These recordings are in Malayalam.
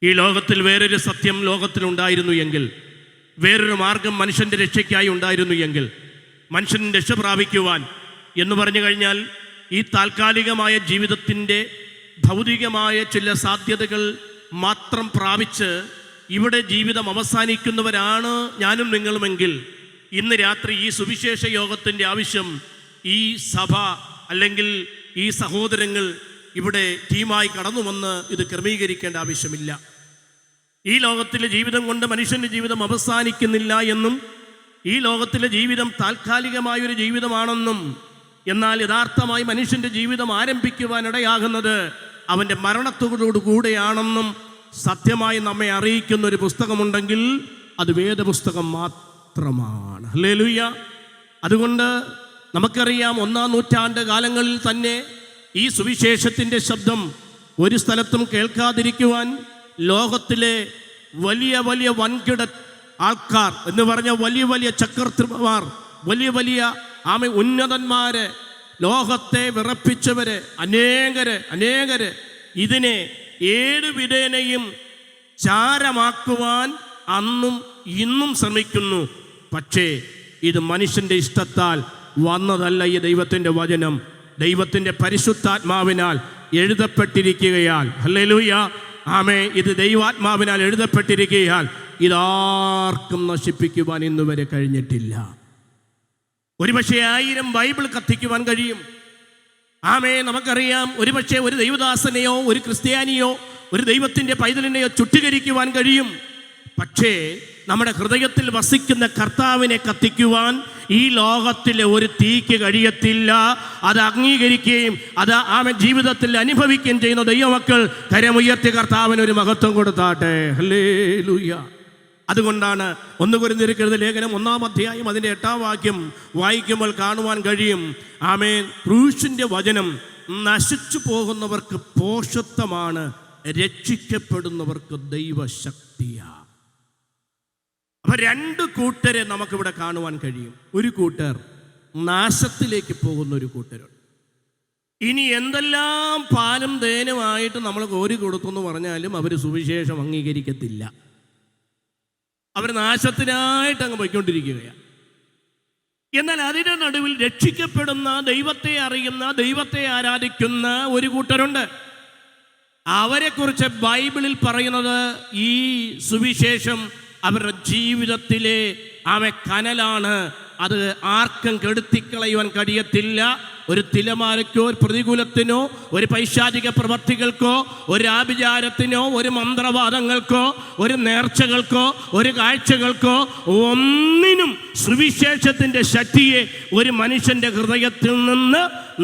ഈ ലോകത്തിൽ വേറൊരു സത്യം ലോകത്തിലുണ്ടായിരുന്നു എങ്കിൽ, വേറൊരു മാർഗം മനുഷ്യൻ്റെ രക്ഷയ്ക്കായി ഉണ്ടായിരുന്നു എങ്കിൽ, മനുഷ്യൻ രക്ഷ പ്രാപിക്കുവാൻ എന്ന് പറഞ്ഞു കഴിഞ്ഞാൽ ഈ താൽക്കാലികമായ ജീവിതത്തിൻ്റെ ഭൗതികമായ ചില സാധ്യതകൾ മാത്രം പ്രാപിച്ച് ഇവിടെ ജീവിതം അവസാനിക്കുന്നവരാണ് ഞാനും നിങ്ങളുമെങ്കിൽ, ഇന്ന് രാത്രി ഈ സുവിശേഷ യോഗത്തിൻ്റെ ആവശ്യം ഈ സഭ അല്ലെങ്കിൽ ഈ സഹോദരങ്ങൾ ഇവിടെ ടീമായി കടന്നു വന്ന് ഇത് ക്രമീകരിക്കേണ്ട ആവശ്യമില്ല. ഈ ലോകത്തിലെ ജീവിതം കൊണ്ട് മനുഷ്യൻ്റെ ജീവിതം അവസാനിക്കുന്നില്ല എന്നും, ഈ ലോകത്തിലെ ജീവിതം താൽക്കാലികമായൊരു ജീവിതമാണെന്നും, എന്നാൽ യഥാർത്ഥമായി മനുഷ്യൻ്റെ ജീവിതം ആരംഭിക്കുവാനിടയാകുന്നത് അവൻ്റെ മരണത്തോടു കൂടെയാണെന്നും സത്യമായി നമ്മെ അറിയിക്കുന്ന ഒരു പുസ്തകമുണ്ടെങ്കിൽ അത് വേദപുസ്തകം മാത്രമാണ്. ഹല്ലേലൂയ. അതുകൊണ്ട് നമുക്കറിയാം, 1-ാം നൂറ്റാണ്ട് കാലങ്ങളിൽ തന്നെ ഈ സുവിശേഷത്തിൻ്റെ ശബ്ദം ഒരു സ്ഥലത്തും കേൾക്കാതിരിക്കുവാൻ ലോകത്തിലെ വലിയ വലിയ വൻകിട ആൾക്കാർ എന്ന് പറഞ്ഞ വലിയ വലിയ ചക്രവർത്തിമാർ, വലിയ വലിയ ഉന്നതന്മാര്, ലോകത്തെ വിറപ്പിച്ചവര് അനേകര് ഇതിനെ ഏതു വിധേനയും ചാരമാക്കുവാൻ അന്നും ഇന്നും ശ്രമിക്കുന്നു. പക്ഷേ ഇത് മനുഷ്യൻ്റെ ഇഷ്ടത്താൽ വന്നതല്ല. ഈ ദൈവത്തിൻ്റെ വചനം ദൈവത്തിൻ്റെ പരിശുദ്ധാത്മാവിനാൽ എഴുതപ്പെട്ടിരിക്കുകയാൽ, ഹല്ലേലൂയ, ആമേൻ, ഇത് ദൈവാത്മാവിനാൽ എഴുതപ്പെട്ടിരിക്കുകയാൽ ഇതാർക്കും നശിപ്പിക്കുവാൻ ഇന്നുവരെ കഴിഞ്ഞിട്ടില്ല. ഒരുപക്ഷെ 1000 ബൈബിൾ കത്തിക്കുവാൻ കഴിയും. ആമേൻ. നമുക്കറിയാം, ഒരുപക്ഷെ ഒരു ദൈവദാസനെയോ ഒരു ക്രിസ്ത്യാനിയോ ഒരു ദൈവത്തിൻ്റെ പൈതലിനെയോ ചുട്ടീകരിക്കുവാൻ കഴിയും. പക്ഷേ നമ്മുടെ ഹൃദയത്തിൽ വസിക്കുന്ന കർത്താവിനെ കത്തിക്കുവാൻ ഈ ലോകത്തിലെ ഒരു തീക്ക് കഴിയത്തില്ല. അത് അംഗീകരിക്കുകയും അത് ജീവിതത്തിൽ അനുഭവിക്കുകയും ചെയ്യുന്ന ദൈവമക്കൾ കരമുയർത്തി കർത്താവിന് ഒരു മഹത്വം കൊടുത്താട്ടെ. ഹല്ലേലൂയ. അതുകൊണ്ടാണ് 1 കൊരിന്ത്യർക്കെഴുതിയ ലേഖനം 1-ാം അധ്യായം അതിൻ്റെ 8-ാം വാക്യം വായിക്കുമ്പോൾ കാണുവാൻ കഴിയും. ആമേൻ. ക്രൂശിൻ്റെ വചനം നശിച്ചു പോകുന്നവർക്ക് പോഷത്വമാണ്, രക്ഷിക്കപ്പെടുന്നവർക്ക് ദൈവശക്തിയാ. അപ്പൊ 2 കൂട്ടരെ നമുക്കിവിടെ കാണുവാൻ കഴിയും. ഒരു കൂട്ടർ നാശത്തിലേക്ക് പോകുന്ന ഒരു കൂട്ടരുണ്ട്. ഇനി എന്തെല്ലാം പാലും തേനുമായിട്ട് നമ്മൾ കോരി കൊടുത്തു എന്ന് പറഞ്ഞാലും അവർ സുവിശേഷം അംഗീകരിക്കത്തില്ല. അവർ നാശത്തിനായിട്ട് അങ്ങ് പോയിക്കൊണ്ടിരിക്കുകയാണ്. എന്നാൽ അതിൻ്റെ നടുവിൽ രക്ഷിക്കപ്പെടുന്ന, ദൈവത്തെ അറിയുന്ന, ദൈവത്തെ ആരാധിക്കുന്ന ഒരു കൂട്ടരുണ്ട്. അവരെക്കുറിച്ച് ബൈബിളിൽ പറയുന്നത് ഈ സുവിശേഷം അവരുടെ ജീവിതത്തിലെ കനലാണ്. അത് ആർക്കും കെടുത്തിക്കളയുവാൻ കഴിയത്തില്ല. ഒരു തിലമാലയ്ക്കോ ഒരു പ്രതികൂലത്തിനോ ഒരു പൈശാചിക പ്രവർത്തികൾക്കോ ഒരു ആഭിചാരത്തിനോ ഒരു മന്ത്രവാദങ്ങൾക്കോ ഒരു നേർച്ചകൾക്കോ ഒരു കാഴ്ചകൾക്കോ ഒന്നിനും സുവിശേഷത്തിൻ്റെ ശക്തിയെ ഒരു മനുഷ്യൻ്റെ ഹൃദയത്തിൽ നിന്ന്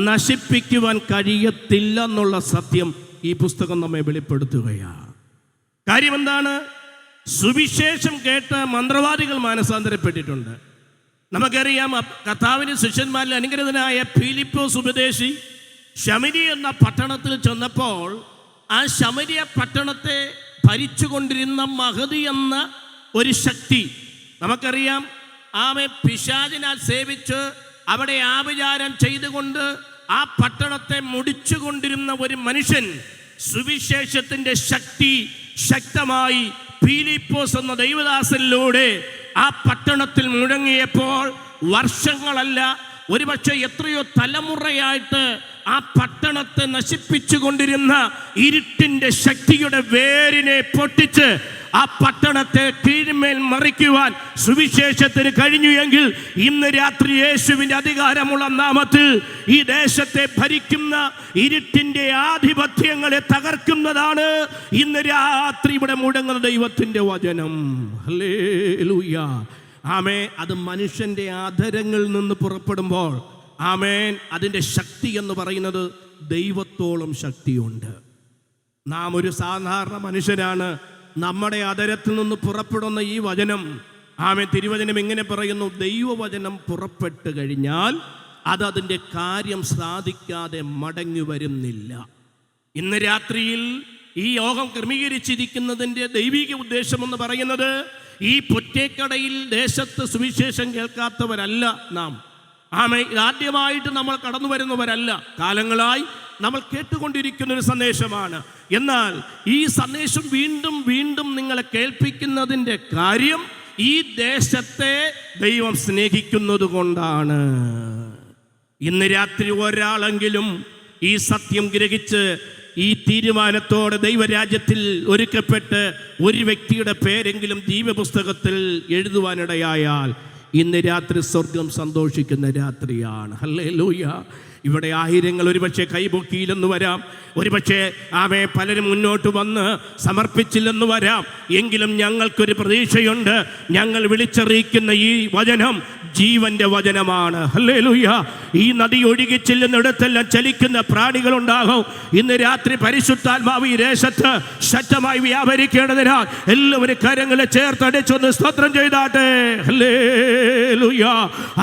നശിപ്പിക്കുവാൻ കഴിയത്തില്ല എന്നുള്ള സത്യം ഈ പുസ്തകം നമ്മെ വെളിപ്പെടുത്തുകയാണ്. കാര്യം എന്താണ്? സുവിശേഷം കേട്ട് മന്ത്രവാദികൾ മാനസാന്തരപ്പെട്ടിട്ടുണ്ട്. നമുക്കറിയാം, കർത്താവിൻ്റെ ശിഷ്യന്മാരിൽ അനുഗ്രഹീതനായ ഫിലിപ്പോസ് ഉപദേശി ശമരിയ എന്ന പട്ടണത്തിൽ ചെന്നപ്പോൾ ആ ശമരിയ പട്ടണത്തെ ഭരിച്ചുകൊണ്ടിരുന്ന മഹതി എന്ന ഒരു ശക്തി, നമുക്കറിയാം, പിശാചിനാൽ സേവിച്ച് അവിടെ ആഭിചാരം ചെയ്തുകൊണ്ട് ആ പട്ടണത്തെ മുടിച്ചുകൊണ്ടിരുന്ന ഒരു മനുഷ്യൻ സുവിശേഷത്തിൻ്റെ ശക്തി ശക്തമായി ഫിലിപ്പോസ് എന്ന ദൈവദാസനിലൂടെ ആ പട്ടണത്തിൽ മുഴങ്ങിയപ്പോൾ വർഷങ്ങളല്ല, ഒരുപക്ഷെ എത്രയോ തലമുറയായിട്ട് ആ പട്ടണത്തെ നശിപ്പിച്ചു കൊണ്ടിരുന്ന ഇരുട്ടിൻ്റെ ശക്തിയുടെ വേരിനെ പൊട്ടിച്ച് ആ പട്ടണത്തെ കീഴ്മേൽ മറിക്കുവാൻ സുവിശേഷത്തിന് കഴിഞ്ഞു എങ്കിൽ ഇന്ന് രാത്രി യേശുവിൻ്റെ അധികാരമുള്ള നാമത്തിൽ ഈ ദേശത്തെ ഭരിക്കുന്ന ഇരുട്ടിൻ്റെ ആധിപത്യങ്ങളെ തകർക്കുന്നതാണ് ഇന്ന് രാത്രി ഇവിടെ മുഴങ്ങുന്ന ദൈവത്തിൻ്റെ വചനം. ഹല്ലേലൂയ. ആമേൻ. അത് മനുഷ്യൻ്റെ അധരങ്ങളിൽ നിന്ന് പുറപ്പെടുമ്പോൾ ആമേൻ, അതിൻ്റെ ശക്തി എന്ന് പറയുന്നത് ദൈവത്തോളം ശക്തിയുണ്ട്. നാം ഒരു സാധാരണ മനുഷ്യരാണ്. നമ്മുടെ അധരത്തിൽ നിന്ന് പുറപ്പെടുന്ന ഈ വചനം, ആമേൻ, തിരുവചനം ഇങ്ങനെ പറയുന്നു: ദൈവവചനം പുറപ്പെട്ടു കഴിഞ്ഞാൽ അത് അതിൻ്റെ കാര്യം സാധിക്കാതെ മടങ്ങി വരുന്നില്ല. ഇന്ന് രാത്രിയിൽ ഈ യോഗം ക്രമീകരിച്ചിരിക്കുന്നതിൻ്റെ ദൈവിക ഉദ്ദേശമെന്ന് പറയുന്നത് ഈ പൊറ്റേക്കടയിൽ ദേശത്ത് സുവിശേഷം കേൾക്കാത്തവരല്ല നാം. ആമേൻ. ഇതാദ്യമായിട്ട് നമ്മൾ കടന്നു വരുന്നവരല്ല. കാലങ്ങളായി നമ്മൾ കേട്ടുകൊണ്ടിരിക്കുന്ന ഒരു സന്ദേശമാണ്. എന്നാൽ ഈ സന്ദേശം വീണ്ടും വീണ്ടും നിങ്ങളെ കേൾപ്പിക്കുന്നതിൻ്റെ കാര്യം ഈ ദേശത്തെ ദൈവം സ്നേഹിക്കുന്നത് കൊണ്ടാണ്. ഇന്ന് രാത്രി ഒരാളെങ്കിലും ഈ സത്യം ഗ്രഹിച്ച് ഈ തീരുമാനത്തോടെ ദൈവരാജ്യത്തിൽ ഒരുക്കപ്പെട്ട് ഒരു വ്യക്തിയുടെ പേരെങ്കിലും ജീവപുസ്തകത്തിൽ എഴുതുവാനിടയായാൽ ഇന്ന് രാത്രി സ്വർഗം സന്തോഷിക്കുന്ന രാത്രിയാണ്. ഹല്ലേലൂയ. ഇവിടെ ആയിരങ്ങൾ ഒരുപക്ഷെ കൈപൊക്കിയില്ലെന്ന് വരാം, ഒരുപക്ഷെ പലരും മുന്നോട്ട് വന്ന് സമർപ്പിച്ചില്ലെന്ന് വരാം. എങ്കിലും ഞങ്ങൾക്കൊരു പ്രതീക്ഷയുണ്ട്. ഞങ്ങൾ വിളിച്ചറിയിക്കുന്ന ഈ വചനം ജീവന്റെ വചനമാണ്. ഹല്ലേലൂയ. ഈ നദി ഒഴുകി ചെല്ലുന്നിടത്തെല്ലാം ചലിക്കുന്ന പ്രാണികളുണ്ടാകും. ഇന്ന് രാത്രി പരിശുദ്ധാത്മാവ് ഈ ദേശത്ത് ശക്തമായി വ്യാപരിക്കേണ്ടതിനാൽ എല്ലാവരും കരങ്ങളെ ചേർത്തടിച്ചൊന്ന് സ്തോത്രം ചെയ്താട്ടെ. ഹല്ലേലൂയ.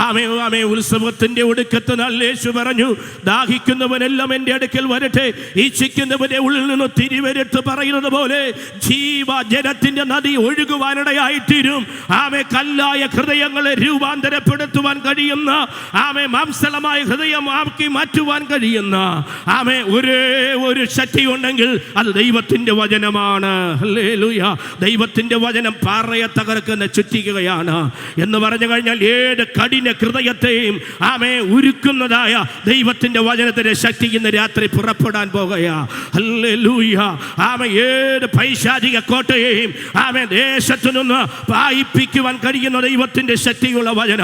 ആമേൻ. ഉത്സവത്തിന്റെ ഒടുക്കത്ത് നാൾ യേശു പറഞ്ഞു, ദാഹിക്കുന്നവനെല്ലാം എൻ്റെ അടുക്കൽ വരട്ടെ, ഇച്ഛിക്കുന്നവന്റെ ഉള്ളിൽ നിന്ന് തിരിവരെടുത്ത് പറയുന്നത് പോലെ ജീവജലത്തിന്റെ നദി ഒഴുകുവാനിടയായിത്തീരും. കല്ലായ ഹൃദയങ്ങളെ രൂപാന്തരപ്പെടുത്തുവാൻ കഴിയുന്ന മാംസളമായ ഹൃദയം ആക്കി മാറ്റുവാൻ കഴിയുന്ന ഒരേ ഒരു ശക്തി ഉണ്ടെങ്കിൽ അത് ദൈവത്തിന്റെ വചനമാണ്. ഹല്ലേലൂയ. ദൈവത്തിന്റെ വചനം പാറയെ തകർക്കുന്ന ചുറ്റികയാണ് എന്ന് പറഞ്ഞു കഴിഞ്ഞാൽ ഏത് കഠിന ഹൃദയത്തെയും ഉരുക്കുന്നതായ ദൈവത്തിന്റെ വചനത്തിന്റെ ശക്തി ഇന്ന് രാത്രി പുറപ്പെടാൻ പോകുകയാ. ഹല്ലേലൂയ. ഏത് പൈശാചിക കോട്ടയെയും ദേശത്തു നിന്ന് പായിപ്പിക്കുവാൻ കഴിയുന്ന ദൈവത്തിന്റെ ശക്തിയുള്ള വചന.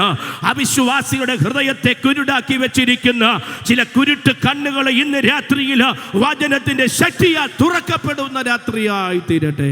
അവിശ്വാസിയുടെ ഹൃദയത്തെ കുരുടാക്കി വെച്ചിരിക്കുന്ന ചില കുരുട്ട് കണ്ണുകളെ ഇന്ന് രാത്രിയിൽ വചനത്തിന്റെ ശക്തിയാൽ തുറക്കപ്പെടുന്ന രാത്രിയായി തീരട്ടെ.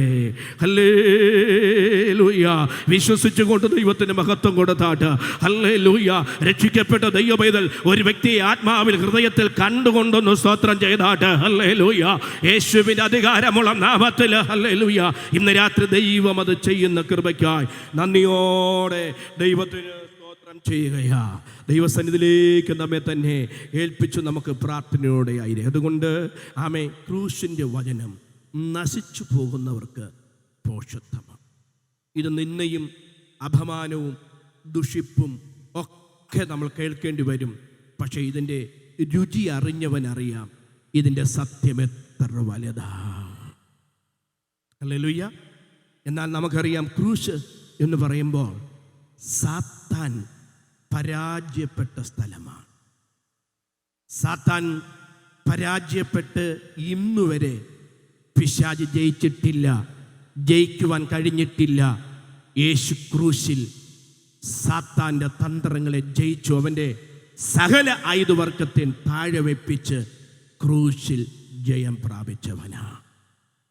ഹല്ലേലൂയ. വിശ്വസിച്ചുകൊണ്ട് ദൈവത്തിന്റെ മഹത്വം കൊടുത്താട്ട്. ഹല്ലേലൂയ. രക്ഷിക്കപ്പെട്ട ദൈവപൈതൽ ഒരു വ്യക്തിയെ ആത്മാവിൽ ഹൃദയത്തിൽ കണ്ടുകൊണ്ടൊന്ന് സ്തോത്രം ചെയ്താട്ട്. ഹല്ലേലൂയ. യേശുവിന്റെ അധികാരമുള്ള നാമത്തിൽ ഹല്ലേലൂയ. ഇന്ന് രാത്രി ദൈവം അത് ചെയ്യുന്ന കൃപയ്ക്കായി നന്ദിയോടെ ദൈവത്തിന് സ്തോത്രം ചെയ്യുകയാ. ദൈവസന്നിധിയിലേക്ക് നമ്മെ തന്നെ ഏൽപ്പിച്ചു നമുക്ക് പ്രാർത്ഥനയോടെ ആയിരം. അതുകൊണ്ട് ക്രൂശിന്റെ വചനം നശിച്ചു പോകുന്നവർക്ക് പോഷത്വമാണ്. ഇത് നിന്നയും അപമാനവും ദുഷിപ്പും ഒക്കെ നമ്മൾ കേൾക്കേണ്ടി വരും. പക്ഷേ ഇതിൻ്റെ രുചി അറിഞ്ഞവനറിയാം ഇതിൻ്റെ സത്യം എത്ര വലുതാ. ഹല്ലേലൂയ. എന്നാൽ നമുക്കറിയാം ക്രൂശ് എന്ന് പറയുമ്പോൾ സാത്താൻ പരാജയപ്പെട്ട സ്ഥലമാണ്. സാത്താൻ പരാജയപ്പെട്ട് ഇന്നുവരെ പിശാച് ജയിച്ചിട്ടില്ല, ജയിക്കുവാൻ കഴിഞ്ഞിട്ടില്ല. യേശു ക്രൂശിൽ സാത്താൻ്റെ തന്ത്രങ്ങളെ ജയിച്ചു. അവൻ്റെ സകല ആയുധവർഗത്തെ താഴെ വെപ്പിച്ച് ക്രൂശിൽ ജയം പ്രാപിച്ചവനാ.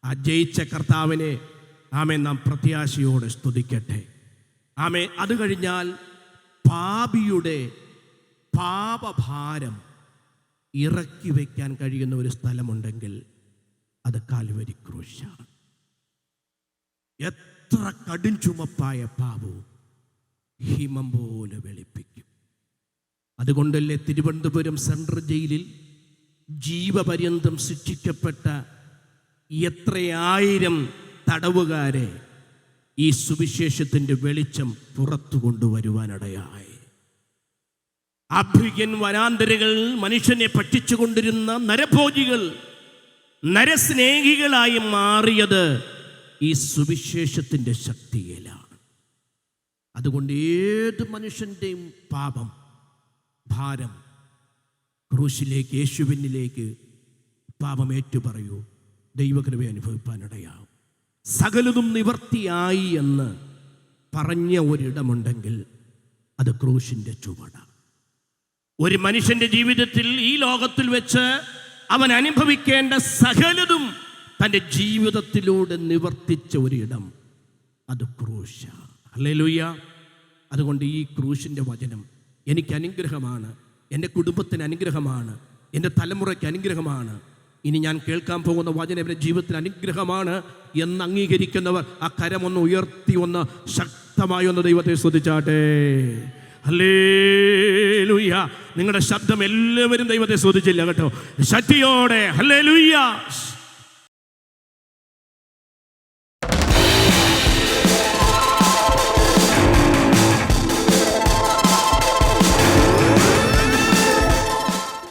ആ ജയിച്ച കർത്താവിനെ നാം പ്രത്യാശയോടെ സ്തുതിക്കട്ടെ. അത് കഴിഞ്ഞാൽ പാപിയുടെ പാപഭാരം ഇറക്കി വയ്ക്കാൻ കഴിയുന്ന ഒരു സ്ഥലമുണ്ടെങ്കിൽ അത് കാൽവരി ക്രൂശാണ്. എത്ര കടും ചുമപ്പായ പാപവും ഹിമം പോലെ വെളുപ്പിക്കും. അതുകൊണ്ടല്ലേ തിരുവനന്തപുരം സെൻട്രൽ ജയിലിൽ ജീവപര്യന്തം ശിക്ഷിക്കപ്പെട്ട എത്രയായിരം തടവുകാരെ ഈ സുവിശേഷത്തിൻ്റെ വെളിച്ചം പുറത്തു കൊണ്ടുവരുവാനിടയായി. ആഫ്രിക്കൻ വനാന്തരകൾ മനുഷ്യനെ ഭക്ഷിച്ചുകൊണ്ടിരുന്ന നരഭോജികൾ നരസ്നേഹികളായി മാറിയത് ഈ സുവിശേഷത്തിൻ്റെ ശക്തിയിലാണ്. അതുകൊണ്ട് ഏത് മനുഷ്യൻ്റെയും പാപം ഭാരം ക്രൂശിലേക്ക്, യേശുവിനിലേക്ക് പാപം ഏറ്റുപറയൂ, ദൈവകൃപ അനുഭവിപ്പാനിടയാവും. സകലതും നിവർത്തിയായി എന്ന് പറഞ്ഞ ഒരിടമുണ്ടെങ്കിൽ അത് ക്രൂശിൻ്റെ ചുവടാണ്. ഒരു മനുഷ്യൻ്റെ ജീവിതത്തിൽ ഈ ലോകത്തിൽ വെച്ച് അവൻ അനുഭവിക്കേണ്ട സകലതും തൻ്റെ ജീവിതത്തിലൂടെ നിവർത്തിച്ച ഒരിടം അത് ക്രൂശാണ്. ഹല്ലേലൂയ. അതുകൊണ്ട് ഈ ക്രൂശിൻ്റെ വചനം എനിക്ക് അനുഗ്രഹമാണ്, എൻ്റെ കുടുംബത്തിന് അനുഗ്രഹമാണ്, എൻ്റെ തലമുറയ്ക്ക് അനുഗ്രഹമാണ്. ഇനി ഞാൻ കേൾക്കാൻ പോകുന്ന വചനം എൻ്റെ ജീവിതത്തിന് അനുഗ്രഹമാണ് എന്ന് അംഗീകരിക്കുന്നവർ ആ കരമൊന്ന് ഉയർത്തി ഒന്ന് ശക്തമായി ഒന്ന് ദൈവത്തെ സ്തുതിച്ചാട്ടെ. ഹല്ലേലൂയ. നിങ്ങളുടെ ശബ്ദം എല്ലാവരും ദൈവത്തെ സ്തുതിച്ചില്ല കേട്ടോ, ശക്തിയോടെ ഹല്ലേലൂയ.